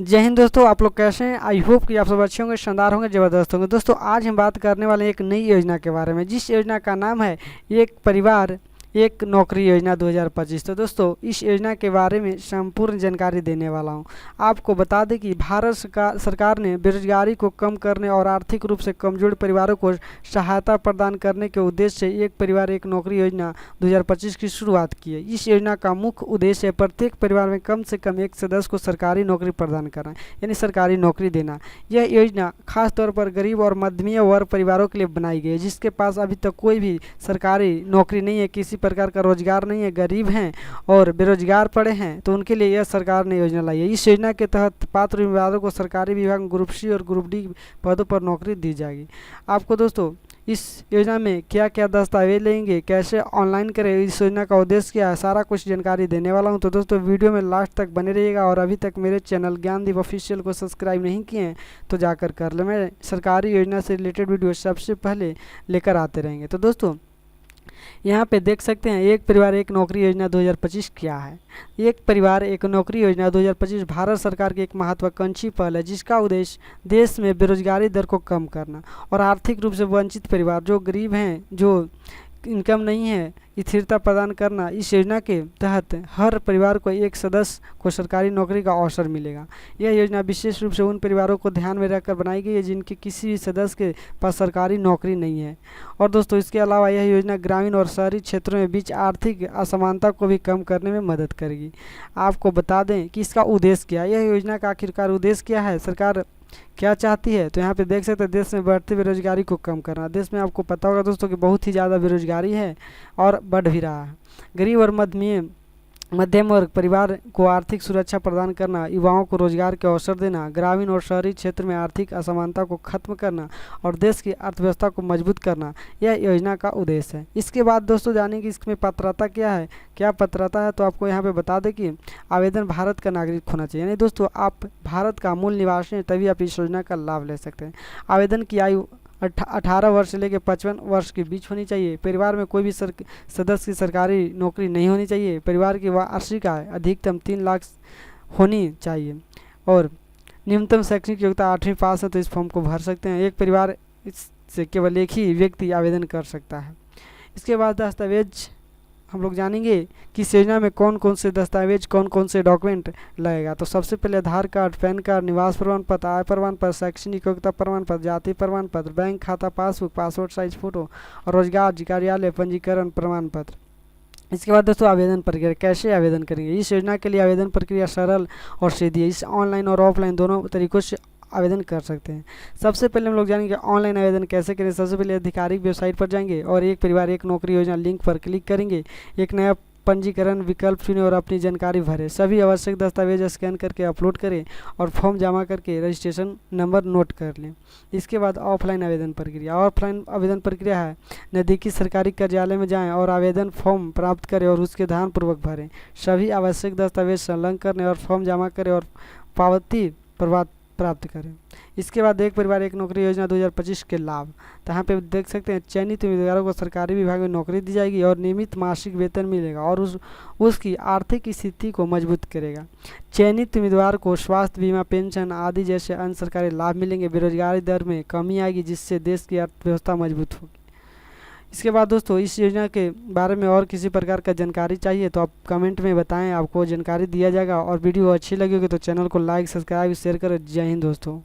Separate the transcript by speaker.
Speaker 1: जय हिंद दोस्तों, आप लोग कैसे हैं। आई होप कि आप सब अच्छे होंगे, शानदार होंगे, ज़बरदस्त होंगे। दोस्तों आज हम बात करने वाले हैं एक नई योजना के बारे में, जिस योजना का नाम है एक परिवार एक नौकरी योजना 2025। तो दोस्तों इस योजना के बारे में संपूर्ण जानकारी देने वाला हूं। आपको बता दें कि भारत सरकार ने बेरोजगारी को कम करने और आर्थिक रूप से कमजोर परिवारों को सहायता प्रदान करने के उद्देश्य से एक परिवार एक नौकरी योजना 2025 की शुरुआत की है। इस योजना का मुख्य उद्देश्य है प्रत्येक परिवार में कम से कम एक सदस्य को सरकारी नौकरी प्रदान करना, यानी सरकारी नौकरी देना। यह योजना खास तौर पर गरीब और मध्यम वर्ग परिवारों के लिए बनाई गई है, जिसके पास अभी तक कोई भी सरकारी नौकरी नहीं है, किसी प्रकार का रोजगार नहीं है, गरीब हैं और बेरोजगार पड़े हैं, तो उनके लिए यह सरकार ने योजना लाई है। इस योजना के तहत पात्र उम्मीदवारों को सरकारी विभाग में ग्रुप सी और ग्रुप डी पदों पर नौकरी दी जाएगी। आपको दोस्तों इस योजना में क्या क्या दस्तावेज लेंगे, कैसे ऑनलाइन करें, इस योजना का उद्देश्य क्या है, सारा कुछ जानकारी देने वाला हूं। तो दोस्तों वीडियो में लास्ट तक बने रहिएगा। और अभी तक मेरे चैनल ज्ञानदीप ऑफिशियल को सब्सक्राइब नहीं किए हैं तो जाकर कर लें। मैं सरकारी योजना से रिलेटेड वीडियो सबसे पहले लेकर आते रहेंगे। तो दोस्तों यहाँ पे देख सकते हैं एक परिवार एक नौकरी योजना 2025 क्या है। एक परिवार एक नौकरी योजना 2025 भारत सरकार की एक महत्वाकांक्षी पहल है, जिसका उद्देश्य देश में बेरोजगारी दर को कम करना और आर्थिक रूप से वंचित परिवार, जो गरीब हैं, जो इनकम नहीं है, स्थिरता प्रदान करना। इस योजना के तहत हर परिवार को एक सदस्य को सरकारी नौकरी का अवसर मिलेगा। यह योजना विशेष रूप से उन परिवारों को ध्यान में रखकर बनाई गई है जिनके किसी भी सदस्य के पास सरकारी नौकरी नहीं है। और दोस्तों इसके अलावा यह योजना ग्रामीण और शहरी क्षेत्रों में बीच आर्थिक असमानता को भी कम करने में मदद करेगी। आपको बता दें कि इसका उद्देश्य क्या है, यह योजना का आखिरकार उद्देश्य क्या है, सरकार क्या चाहती है। तो यहाँ पे देख सकते हैं देश में बढ़ती बेरोजगारी को कम करना। देश में आपको पता होगा दोस्तों कि बहुत ही ज़्यादा बेरोजगारी है और बढ़ भी रहा है। गरीब और मध्यम वर्ग परिवार को आर्थिक सुरक्षा प्रदान करना, युवाओं को रोजगार के अवसर देना, ग्रामीण और शहरी क्षेत्र में आर्थिक असमानता को खत्म करना और देश की अर्थव्यवस्था को मजबूत करना, यह योजना का उद्देश्य है। इसके बाद दोस्तों जानें कि इसमें पात्रता क्या है, क्या पात्रता है। तो आपको यहाँ पे बता दें कि आवेदन भारत का नागरिक होना चाहिए, यानी दोस्तों आप भारत का मूल निवासी हैं तभी आप इस योजना का लाभ ले सकते हैं। आवेदन की आयु 18 वर्ष से लेकर 55 वर्ष के बीच होनी चाहिए। परिवार में कोई भी सदस्य की सरकारी नौकरी नहीं होनी चाहिए। परिवार की वार्षिक आय अधिकतम 3 लाख होनी चाहिए और न्यूनतम शैक्षणिक योग्यता 8वीं पास है तो इस फॉर्म को भर सकते हैं। एक परिवार इससे केवल एक ही व्यक्ति आवेदन कर सकता है। इसके बाद दस्तावेज हम लोग जानेंगे कि इस योजना में कौन कौन से दस्तावेज, कौन कौन से डॉक्यूमेंट लगेगा। तो सबसे पहले आधार कार्ड, पैन कार्ड, निवास प्रमाण पत्र, आय प्रमाण पत्र, शैक्षणिक योग्यता प्रमाण पत्र, जाति प्रमाण पत्र, बैंक खाता पासबुक, पासपोर्ट साइज फोटो और रोजगार कार्यालय पंजीकरण प्रमाण पत्र। इसके बाद दोस्तों आवेदन प्रक्रिया, कैसे आवेदन करेंगे। इस योजना के लिए आवेदन प्रक्रिया सरल और सीधी है। इस ऑनलाइन और ऑफलाइन दोनों तरीकों से आवेदन कर सकते हैं। सबसे पहले हम लोग जानेंगे ऑनलाइन आवेदन कैसे करें। सबसे पहले आधिकारिक वेबसाइट पर जाएंगे और एक परिवार एक नौकरी योजना लिंक पर क्लिक करेंगे। एक नया पंजीकरण विकल्प चुनें और अपनी जानकारी भरें। सभी आवश्यक दस्तावेज स्कैन करके अपलोड करें और फॉर्म जमा करके रजिस्ट्रेशन नंबर नोट कर लें। इसके बाद ऑफलाइन आवेदन प्रक्रिया। ऑफलाइन आवेदन प्रक्रिया है, नज़दीकी सरकारी कार्यालय में जाएं और आवेदन फॉर्म प्राप्त करें और उसके ध्यानपूर्वक भरें। सभी आवश्यक दस्तावेज संलग्न करें और फॉर्म जमा करें और पावती प्राप्त करें। इसके बाद एक परिवार एक नौकरी योजना 2025 के लाभ। तो यहाँ पे देख सकते हैं चयनित उम्मीदवारों को सरकारी विभाग में नौकरी दी जाएगी और नियमित मासिक वेतन मिलेगा और उसकी आर्थिक स्थिति को मजबूत करेगा। चयनित उम्मीदवार को स्वास्थ्य बीमा, पेंशन आदि जैसे अन्य सरकारी लाभ मिलेंगे। बेरोजगारी दर में कमी आएगी जिससे देश की अर्थव्यवस्था मजबूत होगी। इसके बाद दोस्तों इस योजना के बारे में और किसी प्रकार का जानकारी चाहिए तो आप कमेंट में बताएं, आपको जानकारी दिया जाएगा। और वीडियो अच्छी लगी होगी तो चैनल को लाइक, सब्सक्राइब, शेयर करें। जय हिंद दोस्तों।